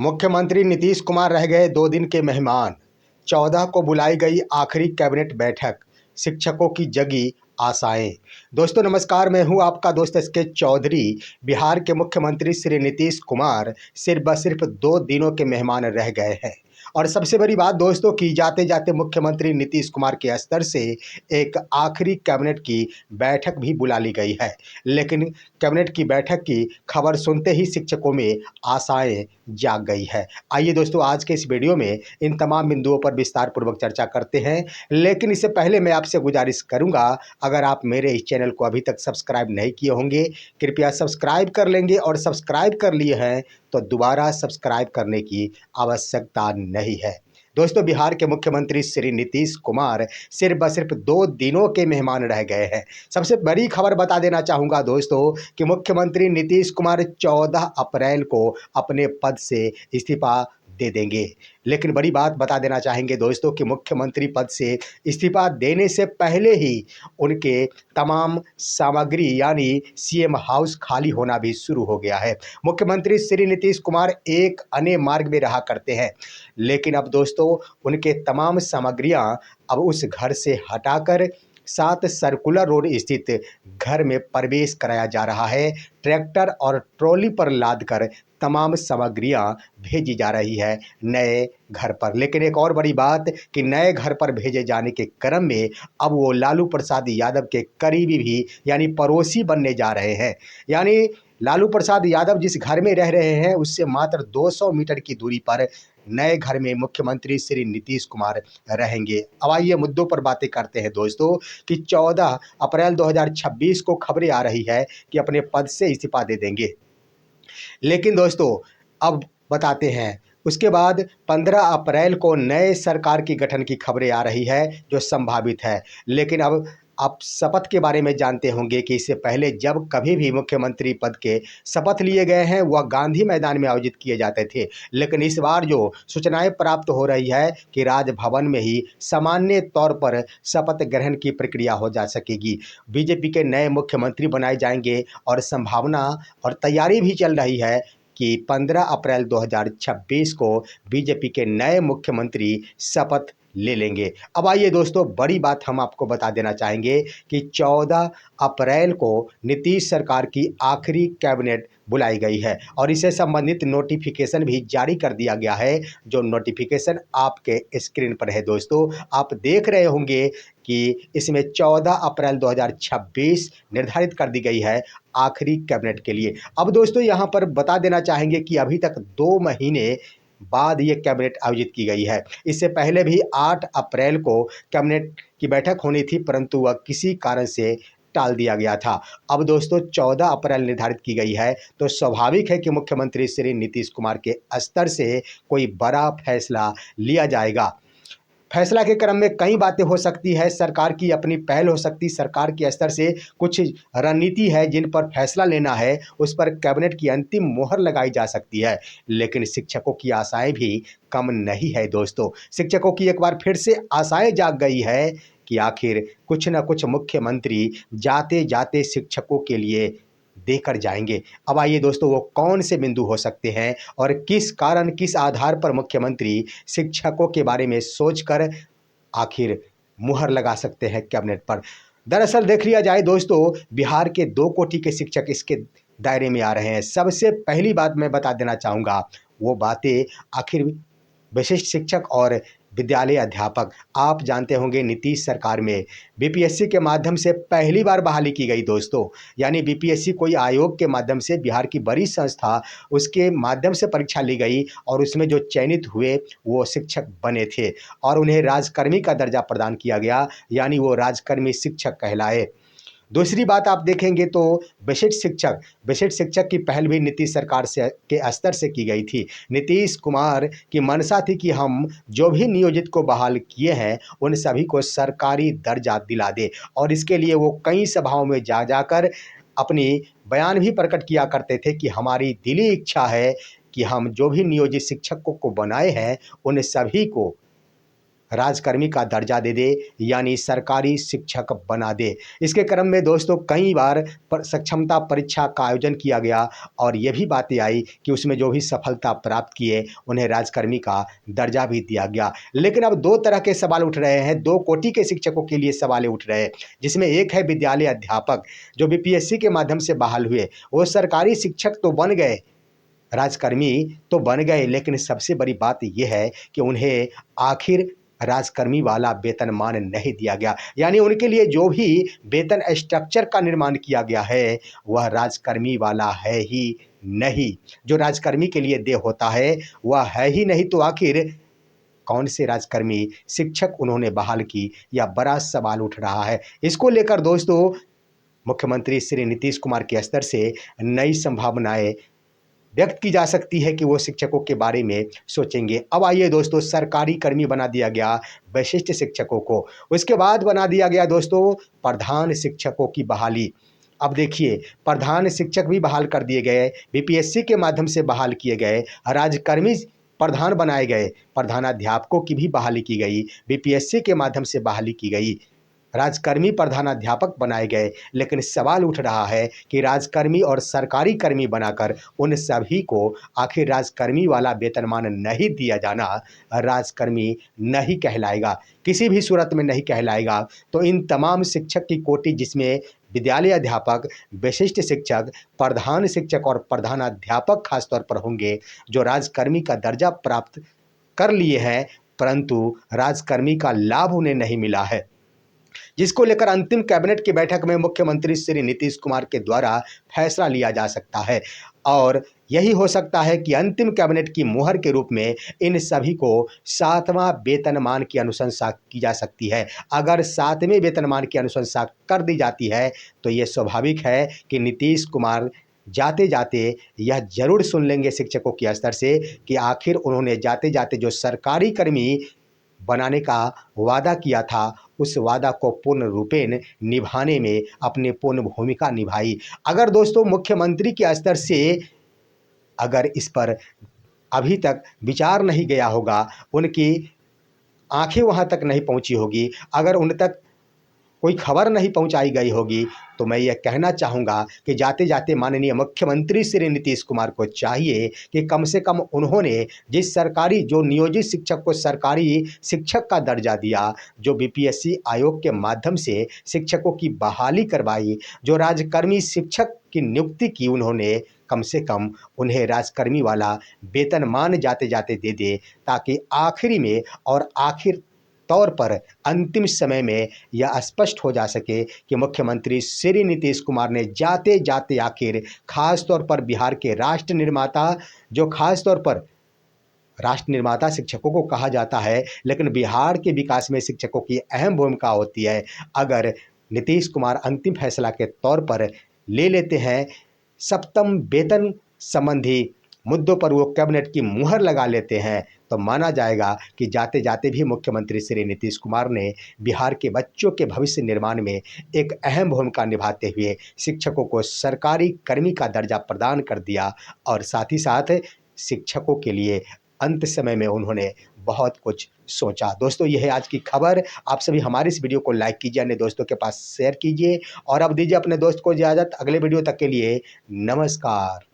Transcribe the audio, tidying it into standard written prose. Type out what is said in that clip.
मुख्यमंत्री नीतीश कुमार रह गए 2 दिन के मेहमान। 14 को बुलाई गई आखिरी कैबिनेट बैठक। शिक्षकों की जगी आशाएं। दोस्तों नमस्कार, मैं हूं आपका दोस्त एसके चौधरी। बिहार के मुख्यमंत्री श्री नीतीश कुमार सिर्फ 2 दिनों के मेहमान रह गए हैं। और सबसे बड़ी बात दोस्तों कि जाते जाते मुख्यमंत्री नीतीश कुमार के स्तर से एक आखिरी कैबिनेट की बैठक भी बुला ली गई है। लेकिन कैबिनेट की बैठक की खबर सुनते ही शिक्षकों में आशाएं जाग गई है। आइए दोस्तों, आज के इस वीडियो में इन तमाम बिंदुओं पर विस्तार पूर्वक चर्चा करते हैं। लेकिन इससे पहले मैं आपसे गुजारिश करूंगा, अगर आप मेरे इस चैनल को अभी तक सब्सक्राइब नहीं किए होंगे, कृपया सब्सक्राइब कर लेंगे, और सब्सक्राइब कर लिए हैं तो दोबारा सब्सक्राइब करने की आवश्यकता नहीं है। दोस्तों, बिहार के मुख्यमंत्री श्री नीतीश कुमार सिर्फ 2 दिनों के मेहमान रह गए हैं। सबसे बड़ी खबर बता देना चाहूँगा दोस्तों कि मुख्यमंत्री नीतीश कुमार 14 अप्रैल को अपने पद से इस्तीफा दे देंगे। लेकिन बड़ी बात बता देना चाहेंगे दोस्तों कि मुख्यमंत्री पद से इस्तीफा देने से पहले ही उनके तमाम सामग्री यानी सीएम हाउस खाली होना भी शुरू हो गया है। मुख्यमंत्री श्री नीतीश कुमार एक अन्य मार्ग में रहा करते हैं, लेकिन अब दोस्तों उनके तमाम सामग्रियां अब उस घर से हटाकर 7 सर्कुलर रोड स्थित घर में प्रवेश कराया जा रहा है। ट्रैक्टर और ट्रॉली पर लादकर तमाम सामग्रियां भेजी जा रही है नए घर पर। लेकिन एक और बड़ी बात कि नए घर पर भेजे जाने के क्रम में अब वो लालू प्रसाद यादव के करीबी भी यानी पड़ोसी बनने जा रहे हैं। यानी लालू प्रसाद यादव जिस घर में रह रहे हैं उससे मात्र 200 मीटर की दूरी पर नए घर में मुख्यमंत्री श्री नीतीश कुमार रहेंगे। अब आइए मुद्दों पर बातें करते हैं दोस्तों कि 14 अप्रैल 2026 को खबरें आ रही है कि अपने पद से इस्तीफा दे देंगे। लेकिन दोस्तों अब बताते हैं, उसके बाद 15 अप्रैल को नए सरकार की गठन की खबरें आ रही है जो संभावित है। लेकिन अब आप शपथ के बारे में जानते होंगे कि इससे पहले जब कभी भी मुख्यमंत्री पद के शपथ लिए गए हैं वह गांधी मैदान में आयोजित किए जाते थे। लेकिन इस बार जो सूचनाएं प्राप्त हो रही है कि राजभवन में ही सामान्य तौर पर शपथ ग्रहण की प्रक्रिया हो जा सकेगी। बीजेपी के नए मुख्यमंत्री बनाए जाएंगे और संभावना और तैयारी भी चल रही है कि 15 अप्रैल 2026 को बीजेपी के नए मुख्यमंत्री शपथ ले लेंगे। अब आइए दोस्तों, बड़ी बात हम आपको बता देना चाहेंगे कि 14 अप्रैल को नीतीश सरकार की आखिरी कैबिनेट बुलाई गई है और इससे संबंधित नोटिफिकेशन भी जारी कर दिया गया है। जो नोटिफिकेशन आपके स्क्रीन पर है दोस्तों, आप देख रहे होंगे कि इसमें 14 अप्रैल 2026 निर्धारित कर दी गई है आखिरी कैबिनेट के लिए। अब दोस्तों यहाँ पर बता देना चाहेंगे कि अभी तक 2 महीने बाद ये कैबिनेट आयोजित की गई है। इससे पहले भी 8 अप्रैल को कैबिनेट की बैठक होनी थी, परंतु वह किसी कारण से टाल दिया गया था। अब दोस्तों 14 अप्रैल निर्धारित की गई है, तो स्वाभाविक है कि मुख्यमंत्री श्री नीतीश कुमार के स्तर से कोई बड़ा फैसला लिया जाएगा। फैसला के क्रम में कई बातें हो सकती है, सरकार की अपनी पहल हो सकती, सरकार के स्तर से कुछ रणनीति है जिन पर फैसला लेना है, उस पर कैबिनेट की अंतिम मोहर लगाई जा सकती है। लेकिन शिक्षकों की आशाएं भी कम नहीं है दोस्तों। शिक्षकों की एक बार फिर से आशाएं जाग गई है कि आखिर कुछ न कुछ मुख्यमंत्री जाते जाते शिक्षकों के लिए देकर जाएंगे। अब आइए दोस्तों, वो कौन से बिंदु हो सकते हैं और किस कारण किस आधार पर मुख्यमंत्री शिक्षकों के बारे में सोचकर आखिर मुहर लगा सकते हैं कैबिनेट पर। दरअसल देख लिया जाए दोस्तों, बिहार के 2 कोटि के शिक्षक इसके दायरे में आ रहे हैं। सबसे पहली बात मैं बता देना चाहूँगा, वो बातें आखिर विशिष्ट शिक्षक और विद्यालय अध्यापक। आप जानते होंगे नीतीश सरकार में बीपीएससी के माध्यम से पहली बार बहाली की गई दोस्तों। यानी बीपीएससी कोई आयोग के माध्यम से, बिहार की बड़ी संस्था, उसके माध्यम से परीक्षा ली गई और उसमें जो चयनित हुए वो शिक्षक बने थे और उन्हें राजकर्मी का दर्जा प्रदान किया गया, यानी वो राजकर्मी शिक्षक कहलाए। दूसरी बात आप देखेंगे तो विशिष्ट शिक्षक की पहल भी नीतीश सरकार से के स्तर से की गई थी। नीतीश कुमार की मंशा थी कि हम जो भी नियोजित को बहाल किए हैं उन सभी को सरकारी दर्जा दिला दे, और इसके लिए वो कई सभाओं में जा जाकर अपनी बयान भी प्रकट किया करते थे कि हमारी दिली इच्छा है कि हम जो भी नियोजित शिक्षकों को बनाए हैं उन सभी को राजकर्मी का दर्जा दे दे, यानी सरकारी शिक्षक बना दे। इसके क्रम में दोस्तों कई बार सक्षमता परीक्षा का आयोजन किया गया और ये भी बातें आई कि उसमें जो भी सफलता प्राप्त किए उन्हें राजकर्मी का दर्जा भी दिया गया। लेकिन अब दो तरह के सवाल उठ रहे हैं, दो कोटि के शिक्षकों के लिए सवाल उठ रहे हैं, जिसमें एक है विद्यालय अध्यापक जो बीपीएससी के माध्यम से बहाल हुए। वो सरकारी शिक्षक तो बन गए, राजकर्मी तो बन गए, लेकिन सबसे बड़ी बात यह है कि उन्हें आखिर राजकर्मी वाला वेतनमान नहीं दिया गया, यानी उनके लिए जो भी वेतन स्ट्रक्चर का निर्माण किया गया है वह राजकर्मी वाला है ही नहीं। जो राजकर्मी के लिए देय होता है वह है ही नहीं, तो आखिर कौन से राजकर्मी शिक्षक उन्होंने बहाल की, यह बड़ा सवाल उठ रहा है। इसको लेकर दोस्तों मुख्यमंत्री श्री नीतीश कुमार के स्तर से नई संभावनाएं व्यक्त की जा सकती है कि वो शिक्षकों के बारे में सोचेंगे। अब आइए दोस्तों, सरकारी कर्मी बना दिया गया विशिष्ट शिक्षकों को, उसके बाद बना दिया गया दोस्तों प्रधान शिक्षकों की बहाली। अब देखिए, प्रधान शिक्षक भी बहाल कर दिए गए, बीपीएससी के माध्यम से बहाल किए गए, राजकर्मी प्रधान बनाए गए, प्रधानाध्यापकों की भी बहाली की गई, बीपीएससी के माध्यम से बहाली की गई, राजकर्मी प्रधानाध्यापक बनाए गए। लेकिन सवाल उठ रहा है कि राजकर्मी और सरकारी कर्मी बनाकर उन सभी को आखिर राजकर्मी वाला वेतनमान नहीं दिया जाना राजकर्मी नहीं कहलाएगा, किसी भी सूरत में नहीं कहलाएगा। तो इन तमाम शिक्षक की कोटि, जिसमें विद्यालय अध्यापक, विशिष्ट शिक्षक, प्रधान शिक्षक और प्रधानाध्यापक खासतौर पर होंगे, जो राजकर्मी का दर्जा प्राप्त कर लिए हैं परंतु राजकर्मी का लाभ उन्हें नहीं मिला है, जिसको लेकर अंतिम कैबिनेट की बैठक में मुख्यमंत्री श्री नीतीश कुमार के द्वारा फैसला लिया जा सकता है। और यही हो सकता है कि अंतिम कैबिनेट की मुहर के रूप में इन सभी को 7वां वेतनमान की अनुशंसा की जा सकती है। अगर 7वें वेतनमान की अनुशंसा कर दी जाती है तो ये स्वाभाविक है कि नीतीश कुमार जाते जाते यह जरूर सुन लेंगे शिक्षकों के स्तर से कि आखिर उन्होंने जाते जाते जो सरकारी कर्मी बनाने का वादा किया था उस वादा को पूर्ण रूपेण निभाने में अपनी पूर्ण भूमिका निभाई। अगर दोस्तों मुख्यमंत्री के स्तर से अगर इस पर अभी तक विचार नहीं गया होगा, उनकी आंखें वहां तक नहीं पहुंची होगी, अगर उन तक कोई खबर नहीं पहुंचाई गई होगी, तो मैं यह कहना चाहूँगा कि जाते जाते माननीय मुख्यमंत्री श्री नीतीश कुमार को चाहिए कि कम से कम उन्होंने जिस सरकारी जो नियोजित शिक्षक को सरकारी शिक्षक का दर्जा दिया, जो बीपीएससी आयोग के माध्यम से शिक्षकों की बहाली करवाई, जो राजकर्मी शिक्षक की नियुक्ति की, उन्होंने कम से कम उन्हें राजकर्मी वाला वेतनमान जाते जाते दे दे, ताकि आखिरी में और आखिर तौर पर अंतिम समय में यह स्पष्ट हो जा सके कि मुख्यमंत्री श्री नीतीश कुमार ने जाते जाते आखिर खास तौर पर बिहार के राष्ट्र निर्माता, जो खास तौर पर राष्ट्र निर्माता शिक्षकों को कहा जाता है, लेकिन बिहार के विकास में शिक्षकों की अहम भूमिका होती है। अगर नीतीश कुमार अंतिम फैसला के तौर पर ले लेते हैं, सप्तम वेतन संबंधी मुद्दों पर वो कैबिनेट की मुहर लगा लेते हैं, तो माना जाएगा कि जाते जाते भी मुख्यमंत्री श्री नीतीश कुमार ने बिहार के बच्चों के भविष्य निर्माण में एक अहम भूमिका निभाते हुए शिक्षकों को सरकारी कर्मी का दर्जा प्रदान कर दिया और साथ ही साथ शिक्षकों के लिए अंत समय में उन्होंने बहुत कुछ सोचा। दोस्तों, यह है आज की खबर। आप सभी हमारे इस वीडियो को लाइक कीजिए, अन्य दोस्तों के पास शेयर कीजिए और अब दीजिए अपने दोस्त को इजाज़त। अगले वीडियो तक के लिए नमस्कार।